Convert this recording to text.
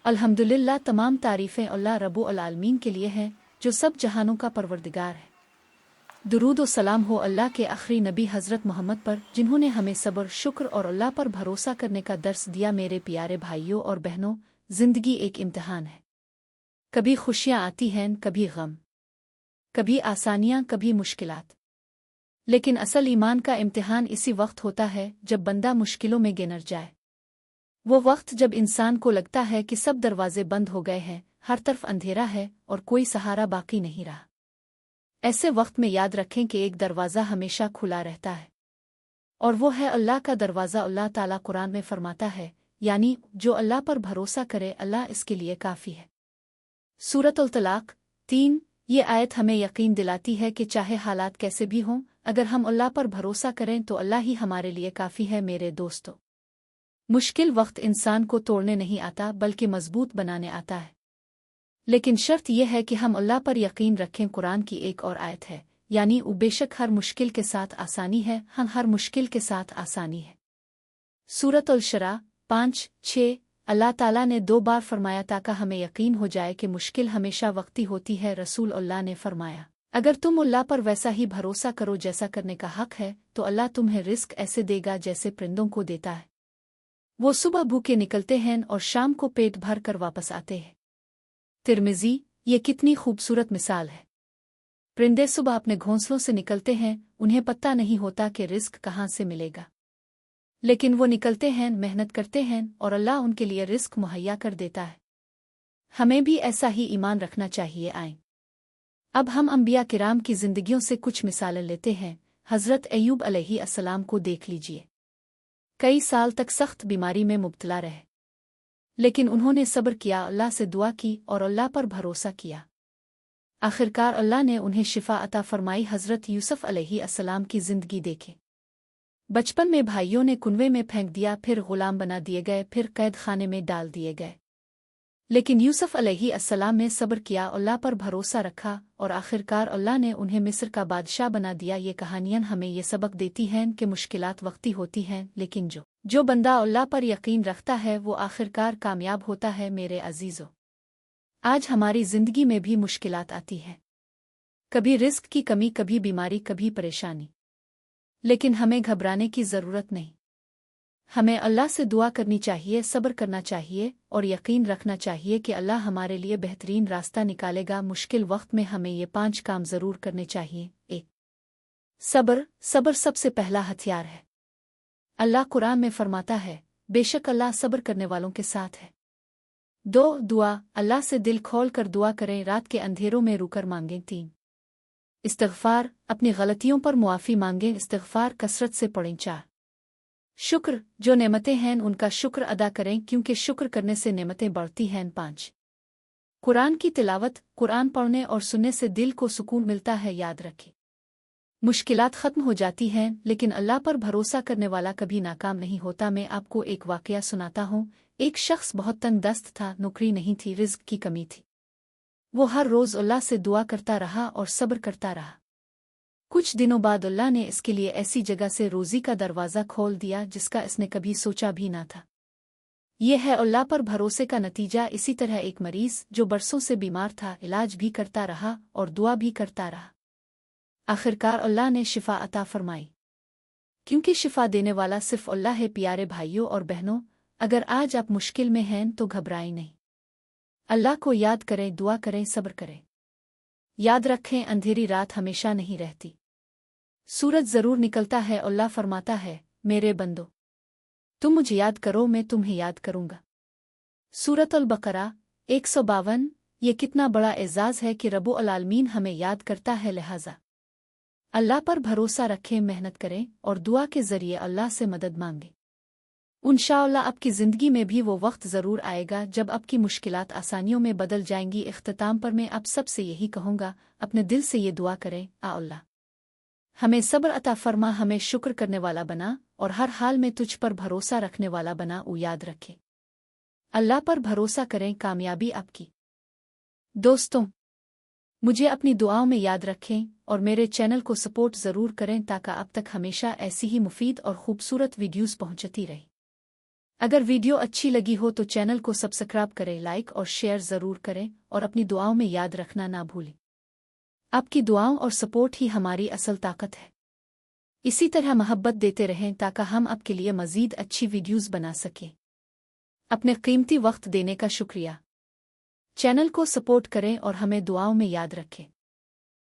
अल्हम्दुलिल्लाह, तमाम तारीफ़ें अल्लाह रब्बुल आलमीन के लिए हैं जो सब जहानों का परवरदिगार है। दुरूद व सलाम हो अल्लाह के आखिरी नबी हज़रत मोहम्मद पर, जिन्होंने हमें सब्र, शुक्र और अल्लाह पर भरोसा करने का दर्स दिया। मेरे प्यारे भाइयों और बहनों, ज़िंदगी एक इम्तिहान है। कभी खुशियाँ आती हैं, कभी गम, कभी आसानियाँ, कभी मुश्किलात। लेकिन असल ईमान का इम्तिहान इसी वक्त होता है जब बंदा मुश्किलों में गिर जाए। वो वक्त जब इंसान को लगता है कि सब दरवाजे बंद हो गए हैं, हर तरफ अंधेरा है और कोई सहारा बाकी नहीं रहा। ऐसे वक्त में याद रखें कि एक दरवाज़ा हमेशा खुला रहता है, और वो है अल्लाह का दरवाज़ा। अल्लाह ताला कुरान में फरमाता है, यानी जो अल्लाह पर भरोसा करे अल्लाह इसके लिए काफ़ी है। सूरतुल तलाक 3। ये आयत हमें यकीन दिलाती है कि चाहे हालात कैसे भी हों, अगर हम अल्लाह पर भरोसा करें तो अल्लाह ही हमारे लिए काफ़ी है। मेरे दोस्तों, मुश्किल वक्त इंसान को तोड़ने नहीं आता बल्कि मजबूत बनाने आता है। लेकिन शर्त यह है कि हम अल्लाह पर यकीन रखें। कुरान की एक और आयत है, यानी बेशक हर मुश्किल के साथ आसानी है। हम हर मुश्किल के साथ आसानी है। सूरतुल शरा 5-6। अल्लाह ताला ने 2 बार फरमाया ताकि हमें यकीन हो जाए कि मुश्किल हमेशा वक्ती होती है। रसूल अल्लाह ने फरमाया, अगर तुम अल्लाह पर वैसा ही भरोसा करो जैसा करने का हक है तो अल्लाह तुम्हें रिस्क ऐसे देगा जैसे परिंदों को देता है। वो सुबह भूखे निकलते हैं और शाम को पेट भर कर वापस आते हैं। तिर्मिज़ी। ये कितनी खूबसूरत मिसाल है। परिंदे सुबह अपने घोंसलों से निकलते हैं, उन्हें पता नहीं होता कि रिस्क कहाँ से मिलेगा, लेकिन वो निकलते हैं, मेहनत करते हैं और अल्लाह उनके लिए रिस्क मुहैया कर देता है। हमें भी ऐसा ही ईमान रखना चाहिए। आएं अब हम अंबिया किराम की जिंदगियों से कुछ मिसालें लेते हैं। हज़रत अय्यूब अलैहिस्सलाम को देख लीजिए। कई साल तक सख्त बीमारी में मुब्तला रहे, लेकिन उन्होंने सब्र किया, अल्लाह से दुआ की और अल्लाह पर भरोसा किया। आखिरकार अल्लाह ने उन्हें शिफा अता फरमाई। हज़रत यूसुफ अलैहिस्सलाम की जिंदगी देखें। बचपन में भाइयों ने कुनवे में फेंक दिया, फिर गुलाम बना दिए गए, फिर कैद खाने में डाल दिए गए। लेकिन यूसुफ अलैहिस्सलाम ने सब्र किया, अल्लाह पर भरोसा रखा और आखिरकार अल्लाह ने उन्हें मिस्र का बादशाह बना दिया। ये कहानियां हमें ये सबक देती हैं कि मुश्किलात वक्ती होती हैं, लेकिन जो बंदा अल्लाह पर यकीन रखता है वो आखिरकार कामयाब होता है। मेरे अजीजों, आज हमारी जिंदगी में भी मुश्किलात आती हैं, कभी रिस्क की कमी, कभी बीमारी, कभी परेशानी। लेकिन हमें घबराने की ज़रूरत नहीं। हमें अल्लाह से दुआ करनी चाहिए, सब्र करना चाहिए और यकीन रखना चाहिए कि अल्लाह हमारे लिए बेहतरीन रास्ता निकालेगा। मुश्किल वक्त में हमें ये 5 काम ज़रूर करने चाहिए। 1. सब्र। सब्र सबसे पहला हथियार है। अल्लाह कुरान में फरमाता है, बेशक अल्लाह सब्र करने वालों के साथ है। 2. दुआ। अल्लाह से दिल खोल कर दुआ करें, रात के अंधेरों में रुकर मांगें। 3. इस्तिग़फ़ार। अपनी गलतियों पर मुआफ़ी मांगें, इस्तिग़फ़ार कसरत से पढ़ें। 4. शुक्र। जो नेमतें हैं उनका शुक्र अदा करें, क्योंकि शुक्र करने से नेमतें बढ़ती हैं। 5. कुरान की तिलावत। कुरान पढ़ने और सुनने से दिल को सुकून मिलता है। याद रखें, मुश्किलात ख़त्म हो जाती हैं, लेकिन अल्लाह पर भरोसा करने वाला कभी नाकाम नहीं होता। मैं आपको एक वाक़या सुनाता हूँ। एक शख्स बहुत तंगदस्त था, नौकरी नहीं थी, रिज़्क़ की कमी थी। वो हर रोज़ अल्लाह से दुआ करता रहा और सब्र करता रहा। कुछ दिनों बाद अल्लाह ने इसके लिए ऐसी जगह से रोज़ी का दरवाज़ा खोल दिया जिसका इसने कभी सोचा भी ना था। यह है अल्लाह पर भरोसे का नतीजा। इसी तरह एक मरीज़ जो बरसों से बीमार था, इलाज भी करता रहा और दुआ भी करता रहा। आखिरकार अल्लाह ने शिफा अता फरमाई, क्योंकि शिफा देने वाला सिर्फ अल्लाह है। प्यारे भाइयों और बहनों, अगर आज आप मुश्किल में हैं तो घबराएं नहीं। अल्लाह को याद करें, दुआ करें, सब्र करें। याद रखें, अंधेरी रात हमेशा नहीं रहती, सूरज ज़रूर निकलता है। अल्लाह फरमाता है, मेरे बंदो, तुम मुझे याद करो, मैं तुम्हें याद करूँगा। सूरतुल बकरा 152। ये कितना बड़ा एजाज़ है कि रब्बुल आलमीन हमें याद करता है। लिहाजा अल्लाह पर भरोसा रखें, मेहनत करें और दुआ के ज़रिए अल्लाह से मदद मांगें। इंशाअल्लाह आपकी ज़िंदगी में भी वो वक्त ज़रूर आएगा जब आपकी मुश्किलात आसानियों में बदल जाएंगी। इख्तिताम पर मैं आप सब से यही कहूँगा, अपने दिल से ये दुआ करें, आ अल्लाह हमें सब्र अता फरमा, हमें शुक्र करने वाला बना और हर हाल में तुझ पर भरोसा रखने वाला बना। वो याद रखें, अल्लाह पर भरोसा करें, कामयाबी आपकी। दोस्तों, मुझे अपनी दुआओं में याद रखें और मेरे चैनल को सपोर्ट ज़रूर करें ताकि अब तक हमेशा ऐसी ही मुफीद और खूबसूरत वीडियोस पहुंचती रही। اگر ویڈیو اچھی لگی ہو تو چینل کو سبسکرائب کریں، لائک اور شیئر ضرور کریں، اور اپنی دعاؤں میں یاد رکھنا نہ بھولیں۔ آپ کی دعاؤں اور سپورٹ ہی ہماری اصل طاقت ہے۔ اسی طرح محبت دیتے رہیں تاکہ ہم آپ کے لیے مزید اچھی ویڈیوز بنا سکیں۔ اپنے قیمتی وقت دینے کا شکریہ۔ چینل کو سپورٹ کریں اور ہمیں دعاؤں میں یاد رکھیں۔